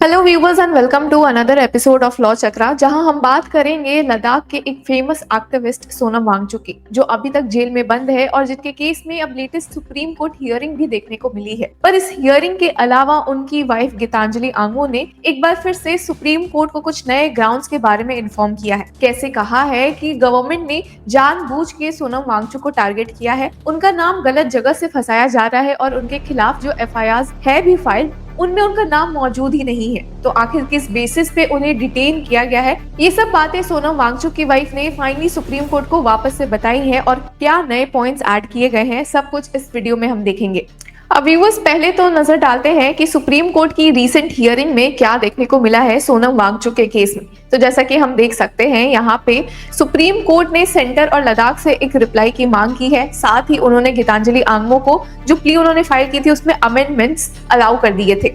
Hello viewers and welcome to another episode of law Chakra, जहां हम बात करेंगे लद्दाख के एक फेमस एक्टिविस्ट सोनम वांगचुक की, जो अभी तक जेल में बंद है और जिनके केस में अब लेटेस्ट सुप्रीम कोर्ट हियरिंग भी देखने को मिली है। पर इस हियरिंग के अलावा उनकी वाइफ गीतांजलि आंगमो ने एक बार फिर से सुप्रीम कोर्ट को कुछ नए ग्राउंड्स के बारे में इन्फॉर्म किया है। कैसे कहा है कि गवर्नमेंट ने जानबूझ के सोनम वांगचुक को टारगेट किया है, उनका नाम गलत जगह से फंसाया जा रहा है और उनके खिलाफ जो एफआईआर है भी फाइल, उनमें उनका नाम मौजूद ही नहीं है। तो आखिर किस बेसिस पे उन्हें डिटेन किया गया है, ये सब बातें सोनम वांगचुक की वाइफ ने फाइनली सुप्रीम कोर्ट को वापस से बताई है और क्या नए पॉइंट्स ऐड किए गए हैं, सब कुछ इस वीडियो में हम देखेंगे। अब व्यूअर्स, पहले तो नजर डालते हैं कि सुप्रीम कोर्ट की रीसेंट हियरिंग में क्या देखने को मिला है सोनम वांगचुक के केस में। तो जैसा कि हम देख सकते हैं, यहाँ पे सुप्रीम कोर्ट ने सेंटर और लद्दाख से एक रिप्लाई की मांग की है। साथ ही उन्होंने गीतांजलि आंगमो को जो प्ली उन्होंने फाइल की थी उसमें अमेंडमेंट्स अलाउ कर दिए थे।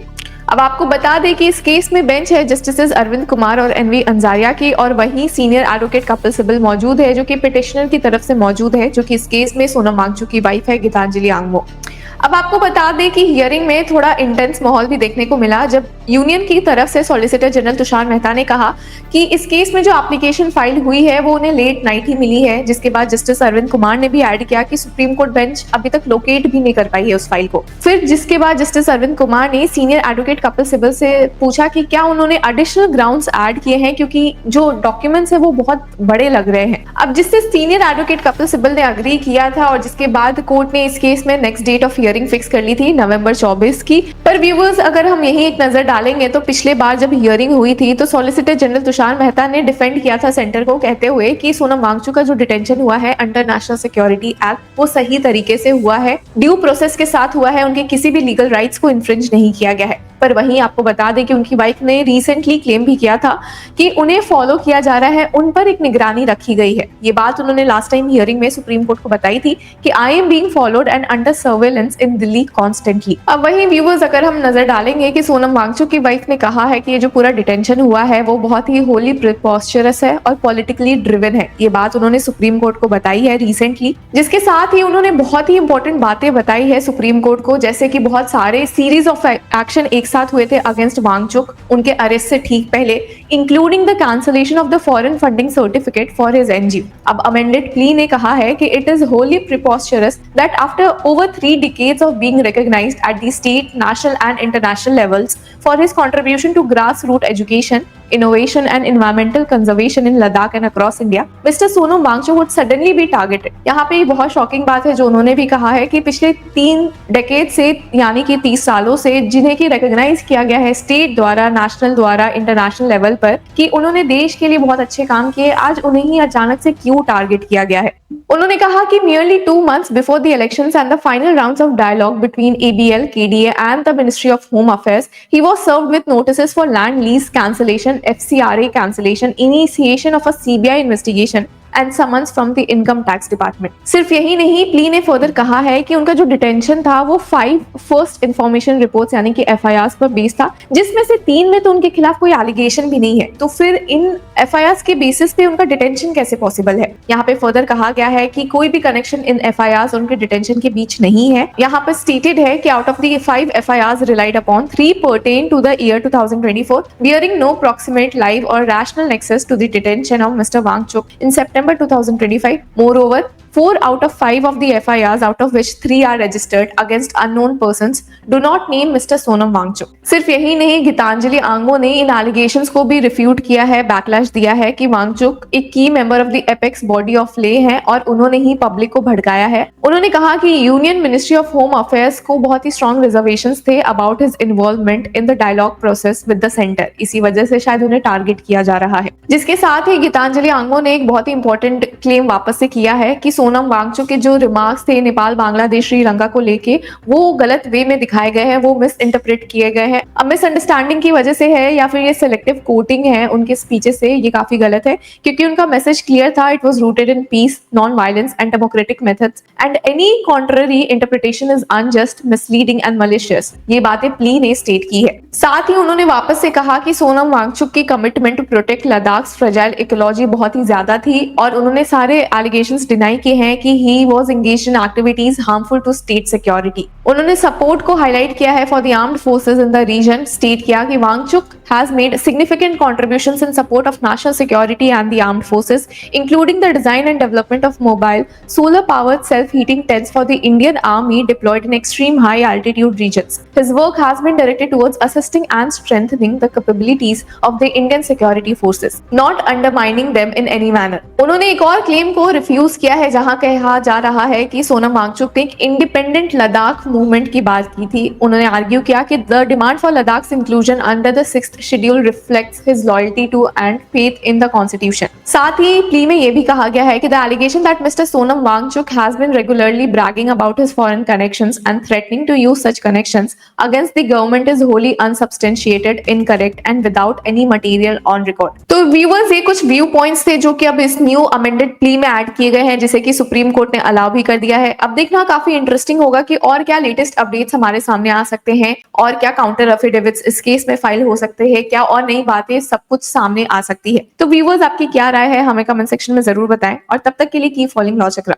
अब आपको बता दें कि इस केस में बेंच है जस्टिस अरविंद कुमार और एनवी अंजारिया की, और वहीं सीनियर एडवोकेट कपिल सिब्बल मौजूद है जो कि पिटिशनर की तरफ से मौजूद है, जो कि इस केस में सोनम वांगचुक की वाइफ है गीतांजलि आंगमो। अब आपको बता दें कि हियरिंग में थोड़ा इंटेंस माहौल भी देखने को मिला, जब यूनियन की तरफ से सॉलिसिटर जनरल तुषार मेहता ने कहा कि इस केस में जो एप्लीकेशन फाइल हुई है वो उन्हें लेट नाइट ही मिली है। जिसके बाद जस्टिस अरविंद कुमार ने भी ऐड किया कि सुप्रीम कोर्ट बेंच अभी तक लोकेट भी नहीं कर पाई है उस फाइल को। फिर जिसके बाद जस्टिस अरविंद कुमार ने सीनियर एडवोकेट कपिल सिब्बल से पूछा कि क्या उन्होंने एडिशनल ग्राउंड्स ऐड किए हैं, क्योंकि जो डॉक्यूमेंट्स है वो बहुत बड़े लग रहे हैं। अब जिससे सीनियर एडवोकेट कपिल सिब्बल ने अग्री किया था और जिसके बाद कोर्ट ने इस केस में next date of hearing fix कर ली थी नवंबर 24 की। पर व्यूअर्स, अगर हम यही एक नजर डालेंगे तो पिछले बार जब हियरिंग हुई थी तो सॉलिसिटर जनरल तुषार मेहता ने डिफेंड किया था सेंटर को, कहते हुए कि सोनम वांगचुक का जो डिटेंशन हुआ है अंडर नेशनल सिक्योरिटी एक्ट वो सही तरीके से हुआ है, ड्यू प्रोसेस के साथ हुआ है, उनके किसी भी लीगल राइट्स को इन्फ्रिंज नहीं किया गया है। पर वहीं आपको बता दें कि उनकी वाइफ ने रिसेंटली क्लेम भी किया था कि उन्हें फॉलो किया जा रहा है, उन पर एक निगरानी रखी गई है। ये बात उन्होंने लास्ट टाइम हियरिंग में सुप्रीम कोर्ट को बताई थी कि I am being followed and under surveillance in Delhi constantly. अब वहीं व्यूअर्स, अगर हम नजर डालेंगे कि सोनम वांगचुक की वाइफ ने कहा है कि ये जो पूरा डिटेंशन हुआ है वो बहुत ही होली प्रिपॉस्चरस है और पॉलिटिकली ड्रिवन है। ये बात उन्होंने सुप्रीम कोर्ट को बताई है रिसेंटली। जिसके साथ ही उन्होंने बहुत ही इंपॉर्टेंट बातें बताई है सुप्रीम कोर्ट को, जैसे कि बहुत सारे सीरीज ऑफ एक्शन एक साथ हुए थे अगेंस्ट वांगचुक उनके अरेस्ट से ठीक पहले, including the cancellation of the foreign funding certificate for his NGO. अब अमेंडेड प्ली ने कहा है कि it is wholly preposterous that after over 3 decades of being recognized at the state, national and international levels for his contribution to grassroots education, innovation and environmental conservation in Ladakh and across India, Mr. Sonam Wangchuk would suddenly be targeted। यहाँ पे बहुत shocking बात है जो उन्होंने भी कहा है कि पिछले 3 डेकेड से, यानी कि 30 सालों से, जिन्हें की रिकॉग्नाइज किया गया है स्टेट द्वारा, नेशनल द्वारा, इंटरनेशनल लेवल पर कि उन्होंने देश के लिए बहुत अच्छे काम किए, आज उन्हें ही अचानक से क्यों टारगेट किया गया है। उन्होंने कहा कि merely 2 months before the elections and the final rounds of dialogue between ABL, KDA and the Ministry of Home Affairs, he was served with notices for land lease cancellation, FCRA cancellation, initiation of a CBI investigation and summons from the income tax department. सिर्फ यही नहीं, plea ने further कहा है कि उनका जो detention था वो 5 फर्स्ट इंफॉर्मेशन रिपोर्ट्स यानी कि एफआईआर पर बेस था, जिसमें से 3 में तो उनके खिलाफ कोई एलिगेशन भी नहीं है। तो फिर इन एफआईआर के बेसिस पे उनका डिटेंशन कैसे पॉसिबल है। यहाँ पे फर्दर कहा गया है कि कोई भी कनेक्शन इन एफआईआर और उनके डिटेंशन के बीच नहीं है। यहाँ पर स्टेटेड है कि out of the 5 FIR relied upon, 3 pertain to the year 2024, bearing no proximate, live or rational nexus to the detention of Mr. Wangchuk in September 2025. Moreover, 4 out of 5 of the FIRs, out of which 3 are registered against unknown persons, do not name Mr. Sonam Wangchuk। सिर्फ यही नहीं, गीतांजलि आंगमो ने इन allegations को भी refute किया है, backlash दिया है कि वांगचुक एक की member of the apex body of ले हैं और उन्होंने ही पब्लिक को भड़काया है। उन्होंने कहा कि union ministry of home affairs को बहुत ही स्ट्रॉन्ग रिजर्वेशंस थे about his involvement in the dialogue process with the centre, इसी वजह से शायद उन्हें टारगेट किया जा रहा है। जिसके साथ ही गीतांजलि आंगमो ने एक बहुत ही इंपॉर्टेंट क्लेम वापस से किया है कि सोनम वांगचुक के जो रिमार्क्स थे नेपाल, बांग्लादेश, श्रीलंका को लेके, वो गलत वे में दिखाए गए हैं, वो मिस इंटरप्रेट किए गए हैं। अब मिसअंडरस्टैंडिंग की वजह से है या फिर ये सिलेक्टिव कोटिंग है उनके स्पीचेस से, ये काफी गलत है, क्योंकि उनका मैसेज क्लियर था, it was rooted in peace, non violence and democratic methods and any contrary interpretation is unjust, misleading and malicious. ये बातें प्ली ने स्टेट की है। साथ ही उन्होंने वापस से कहा कि सोनम वांगचुक की commitment to protect Ladakh's fragile ecology बहुत ही ज्यादा थी और उन्होंने सारे एलिगेशंस डिनाई किए हैं कि he was engaged in activities harmful to state security. उन्होंने सपोर्ट को हाईलाइट किया है for the armed forces in the region, state किया कि Wangchuck has made significant contributions in support of national security and the armed forces, including the design and development of mobile, solar-powered self-heating tents for the Indian Army deployed in extreme high-altitude regions. His work has been directed towards assisting and strengthening the capabilities of the Indian security forces, not undermining them in any manner. उन्होंने एक और claim को refuse किया है जहां कहा जा रहा है कि सोनम वांगचुक ने एक इंडिपेंडेंट लद्दाख मूवमेंट की बात की थी। उन्होंने आर्ग्यू किया कि the demand for Ladakh's inclusion under the 6th schedule reflects his loyalty to and faith in the constitution. साथ ही प्ली में यह भी कहा गया है कि the allegation that Mr. Sonam Wangchuk has been regularly bragging about his foreign connections and threatening to use such connections against the government is wholly unsubstantiated, incorrect and without any material on record. तो viewers ये कुछ view points थे जो कि अब इस new amended plea में add किए गए हैं जिसे कि सुप्रीम कोर्ट ने अलाउ भी कर दिया है। अब देखना काफी इंटरेस्टिंग होगा कि और क्या लेटेस्ट अपडेट्स हमारे सामने आ सकते हैं और क्या काउंटर एफिडेविट्स इस केस में फाइल हो सकते हैं, क्या और नई बातें सब कुछ सामने आ सकती है। तो व्यूअर्स आपकी क्या राय है हमें कमेंट सेक्शन में जरूर बताएं और तब तक के लिए कीप फॉलोइंग लॉ चक्रा।